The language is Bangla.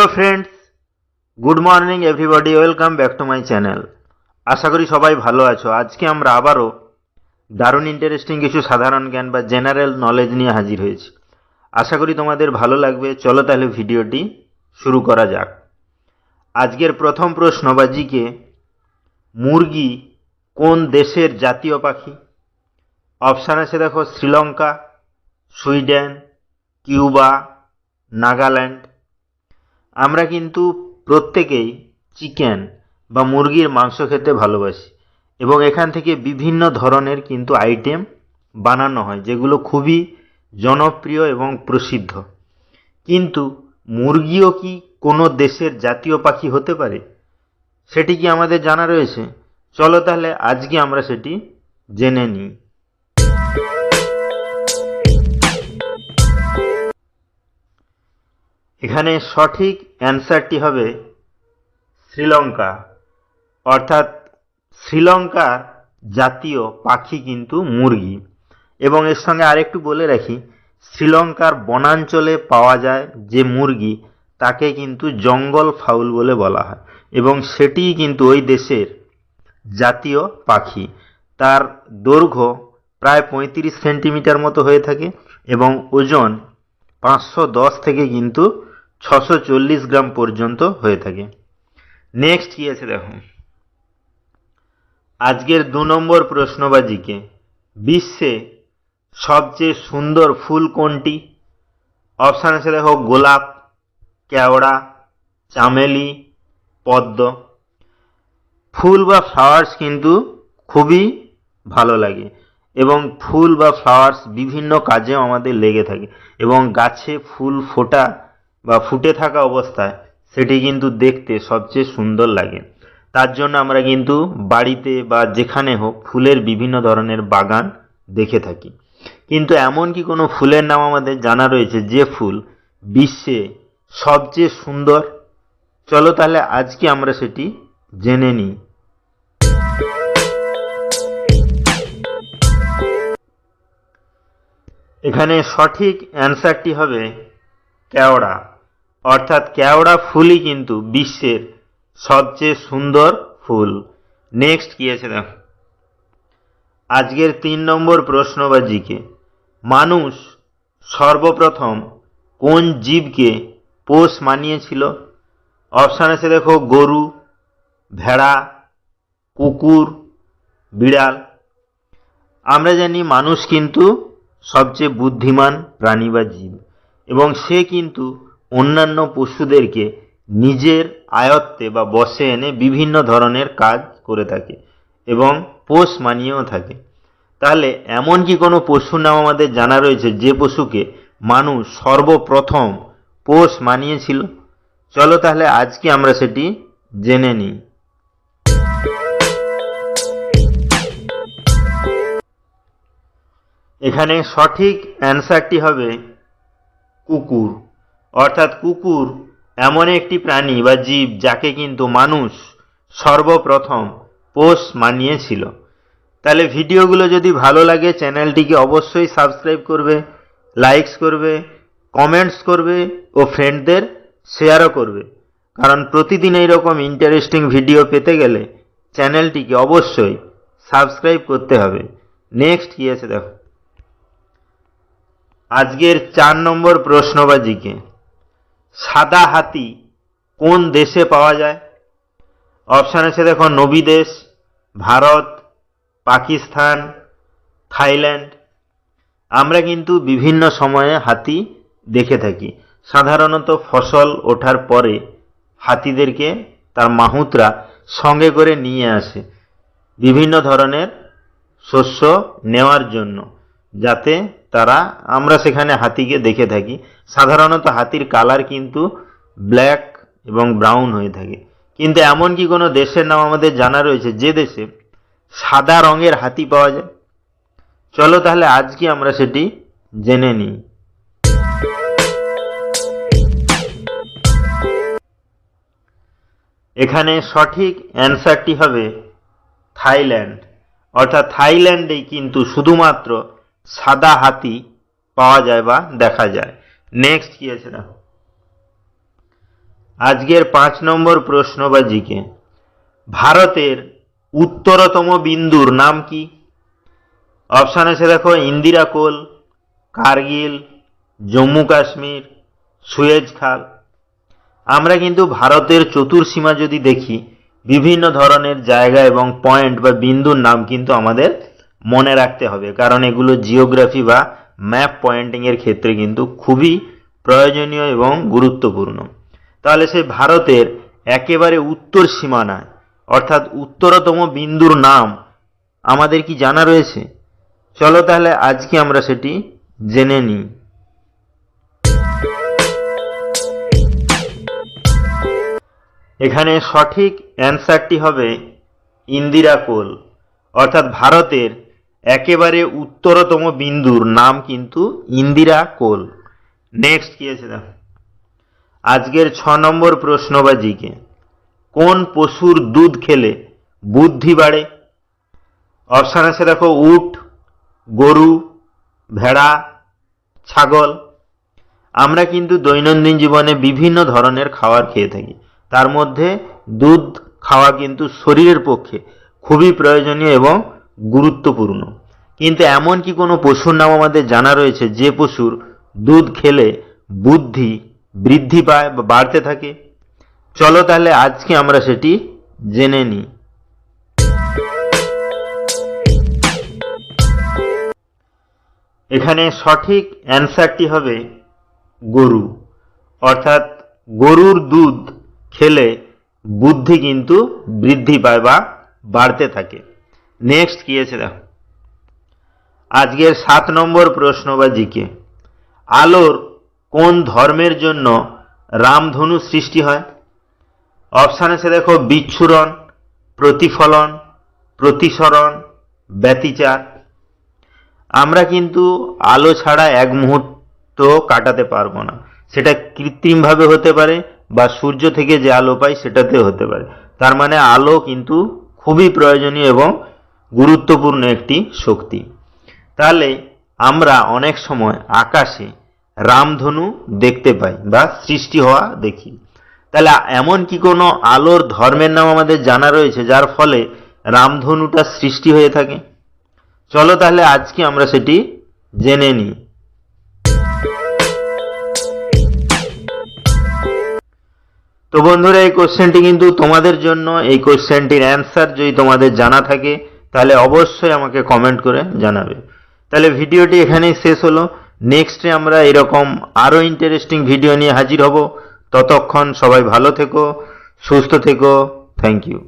Hello friends, good morning everybody, welcome back to my channel. আশা করি সবাই ভালো আছো। আজকে আমরা আবারও দারুণ ইন্টারেস্টিং কিছু সাধারণ জ্ঞান বা জেনারেল নলেজ নিয়ে হাজির হয়েছি। আশা করি তোমাদের ভালো লাগবে। চলো তাহলে ভিডিওটি শুরু করা যাক। আজকের প্রথম প্রশ্ন বা জিকে, মুরগি কোন দেশের জাতীয় পাখি? অপশান আছে দেখো, শ্রীলঙ্কা, সুইডেন, কিউবা, নাগাল্যান্ড। আমরা কিন্তু প্রত্যেকেই চিকেন বা মুরগির মাংস খেতে ভালোবাসি এবং এখান থেকে বিভিন্ন ধরনের কিন্তু আইটেম বানানো হয় যেগুলো খুবই জনপ্রিয় এবং প্রসিদ্ধ। কিন্তু মুরগিও কি কোনো দেশের জাতীয় পাখি হতে পারে? সেটি কি আমাদের জানা রয়েছে? চলো তাহলে আজকে আমরা সেটি জেনে নিই। এখানে সঠিক অ্যান্সারটি হবে শ্রীলঙ্কা। অর্থাৎ শ্রীলঙ্কার জাতীয় পাখি কিন্তু মুরগি। এবং এর সঙ্গে আরেকটু বলে রাখি, শ্রীলঙ্কার বনাঞ্চলে পাওয়া যায় যে মুরগি তাকে কিন্তু জঙ্গল ফাউল বলে বলা হয় এবং সেটিই কিন্তু ওই দেশের জাতীয় পাখি। তার দৈর্ঘ্য প্রায় 35 সেন্টিমিটার মতো হয়ে থাকে এবং ওজন 510 থেকে কিন্তু 640 গ্রাম পর্যন্ত হয়ে থাকে। নেক্সট কি আছে দেখো, আজকের 2 নম্বর প্রশ্নবাজিকে, বিশ্বে সবচেয়ে সুন্দর ফুল কোনটি? অপশান আছে দেখো, গোলাপ, কেওড়া, চামেলি, পদ্ম। ফুল বা ফ্লাওয়ার্স কিন্তু খুবই ভালো লাগে এবং ফুল বা ফ্লাওয়ার্স বিভিন্ন কাজেও আমাদের লেগে থাকে এবং গাছে ফুল ফোটা বা ফুটে থাকা অবস্থায় সেটি কিন্তু দেখতে সবচেয়ে সুন্দর লাগে। তার জন্য আমরা কিন্তু বাড়িতে বা যেখানে হোক ফুলের বিভিন্ন ধরনের বাগান দেখে থাকি। কিন্তু এমন কি কোনো ফুলের নাম আমাদের জানা রয়েছে যে ফুল বিশ্বে সবচেয়ে সুন্দর? চলো তাহলে আজকে আমরা সেটি জেনে নিই। এখানে সঠিক অ্যান্সারটি হবে কেওড়া। অর্থাৎ কেওড়া ফুলই কিন্তু বিশ্বের সবচেয়ে সুন্দর ফুল। নেক্সট কি আছে দেখো, আজকের 3 নম্বর প্রশ্নবাজিকে, মানুষ সর্বপ্রথম কোন জীবকে পোষ মানিয়েছিল? অপশান আছে দেখো, গরু, ভেড়া, কুকুর, বিড়াল। আমরা জানি মানুষ কিন্তু সবচেয়ে বুদ্ধিমান প্রাণী বা জীব এবং সে কিন্তু অন্যান্য পশুদেরকে নিজের আয়ত্তে বা বশে এনে বিভিন্ন ধরনের কাজ করে থাকে এবং পোষ মানিয়েও থাকে। তাহলে এমন কি কোনো পশুর নাম আমাদের জানা রয়েছে যে পশুকে মানুষ সর্বপ্রথম পোষ মানিয়েছিল? চলো তাহলে আজকে আমরা সেটি জেনে নিই। এখানে সঠিক অ্যান্সারটি হবে কুকুর। অর্থাৎ কুকুর এমন একটি প্রাণী বা জীব যাকে কিন্তু মানুষ সর্বপ্রথম পোষ মানিয়েছিল। তাহলে ভিডিওগুলো যদি ভালো লাগে চ্যানেলটিকে অবশ্যই সাবস্ক্রাইব করবে, লাইকস করবে, কমেন্টস করবে ও ফ্রেন্ডদের শেয়ারও করবে। কারণ প্রতিদিন এইরকম ইন্টারেস্টিং ভিডিও পেতে গেলে চ্যানেলটিকে অবশ্যই সাবস্ক্রাইব করতে হবে। নেক্সট কি আছে দেখো, আজকের 4 নম্বর প্রশ্নবাজিকে, সাদা হাতি কোন দেশে পাওয়া যায়? অপশান আছে দেখো, নবী দেশ, ভারত, পাকিস্তান, থাইল্যান্ড। আমরা কিন্তু বিভিন্ন সময়ে হাতি দেখে থাকি। সাধারণত ফসল ওঠার পরে হাতিদেরকে তার মাহুতরা সঙ্গে করে নিয়ে আসে বিভিন্ন ধরনের শস্য নেওয়ার জন্য, যাতে আমরা সেখানে হাতিকে দেখে থাকি। সাধারণত হাতির কালার কিন্তু ব্ল্যাক এবং ব্রাউন হয়ে থাকে। কিন্তু এমন কি কোনো দেশের নাম আমাদের জানা রয়েছে যে দেশে সাদা রঙের হাতি পাওয়া যায়? চলো তাহলে আজকে আমরা সেটি জেনে নিই। এখানে সঠিক অ্যান্সারটি হবে থাইল্যান্ড। অর্থাৎ থাইল্যান্ডেই কিন্তু শুধুমাত্র সাদা হাতি পাওয়া যায় বা দেখা যায়। নেক্সট কি আছে না, আজকের 5 নম্বর প্রশ্ন বা জিকে, ভারতের উত্তরতম বিন্দুর নাম কি? অপশান আছে দেখো, ইন্দিরা কোল, কার্গিল, জম্মু কাশ্মীর, সুয়েজ খাল। আমরা কিন্তু ভারতের চতুর্সীমা যদি দেখি, বিভিন্ন ধরনের জায়গা এবং পয়েন্ট বা বিন্দুর নাম কিন্তু আমাদের মনে রাখতে হবে, কারণ এগুলো জিওগ্রাফি বা ম্যাপ পয়েন্টিং এর ক্ষেত্রে কিন্তু খুবই প্রয়োজনীয় এবং গুরুত্বপূর্ণ। তাহলে সেই ভারতের একেবারে উত্তর সীমানায় অর্থাৎ উত্তরতম বিন্দুর নাম আমাদের কি জানা রয়েছে? চলো তাহলে আজকে আমরা সেটি জেনে নিই। এখানে সঠিক অ্যান্সারটি হবে ইন্দিরা কোল, অর্থাৎ ভারতের একেবারে উত্তরতম বিন্দুর নাম কিন্তু ইন্দিরা কোল। নেক্সট কি আছে দেখো, আজকের 6 নম্বর প্রশ্ন বা জিকে, কোন পশুর দুধ খেলে বুদ্ধি বাড়ে? অপশান আছে দেখো, উট, গরু, ভেড়া, ছাগল। আমরা কিন্তু দৈনন্দিন জীবনে বিভিন্ন ধরনের খাবার খেয়ে থাকি, তার মধ্যে দুধ খাওয়া কিন্তু শরীরের পক্ষে খুবই প্রয়োজনীয় এবং গুরুত্বপূর্ণ। কিন্তু এমন কি কোনো পশুর নাম আমাদের জানা রয়েছে যে পশুর দুধ খেলে বুদ্ধি বৃদ্ধি পায় বা বাড়তে থাকে? চলো তাহলে আজকে আমরা সেটি জেনে নিই। এখানে সঠিক অ্যান্সারটি হবে গরু, অর্থাৎ গরুর দুধ খেলে বুদ্ধি কিন্তু বৃদ্ধি পায় বা বাড়তে থাকে। নেক্সট কি আছে দেখো, আজকের 7 নম্বর প্রশ্ন বা জিকে, আলোর কোন ধর্মের জন্য রামধনু সৃষ্টি হয়? অপশান আছে দেখো, বিচ্ছুরণ, প্রতিফলন, প্রতিসরণ, ব্যতিচার। আমরা কিন্তু আলো ছাড়া এক মুহূর্ত কাটাতে পারবো না, সেটা কৃত্রিমভাবে হতে পারে বা সূর্য থেকে যে আলো পাই সেটাতে হতে পারে। তার মানে আলো কিন্তু খুবই প্রয়োজনীয় এবং গুরুত্বপূর্ণ একটি শক্তি। তাহলে আমরা অনেক সময় আকাশে রামধনু দেখতে পাই বা সৃষ্টি হওয়া দেখি। তাহলে এমন কি কোনো আলোর ধর্মের নাম আমাদের জানা রয়েছে যার ফলে রামধনুটা সৃষ্টি হয়ে থাকে? চলো তাহলে আজকে আমরা সেটি জেনে নিই। তো বন্ধুরা, এই কোশ্চেনটি কিন্তু তোমাদের জন্য। এই কোশ্চেনটির অ্যান্সার যদি তোমাদের জানা থাকে তাহলে অবশ্যই আমাকে কমেন্ট করে জানাবে। তাহলে ভিডিওটি এখানেই শেষ হলো। নেক্সটে আমরা এরকম আরো ইন্টারেস্টিং ভিডিও নিয়ে হাজির হব। ততক্ষণ সবাই ভালো থেকো, সুস্থ থেকো। Thank you.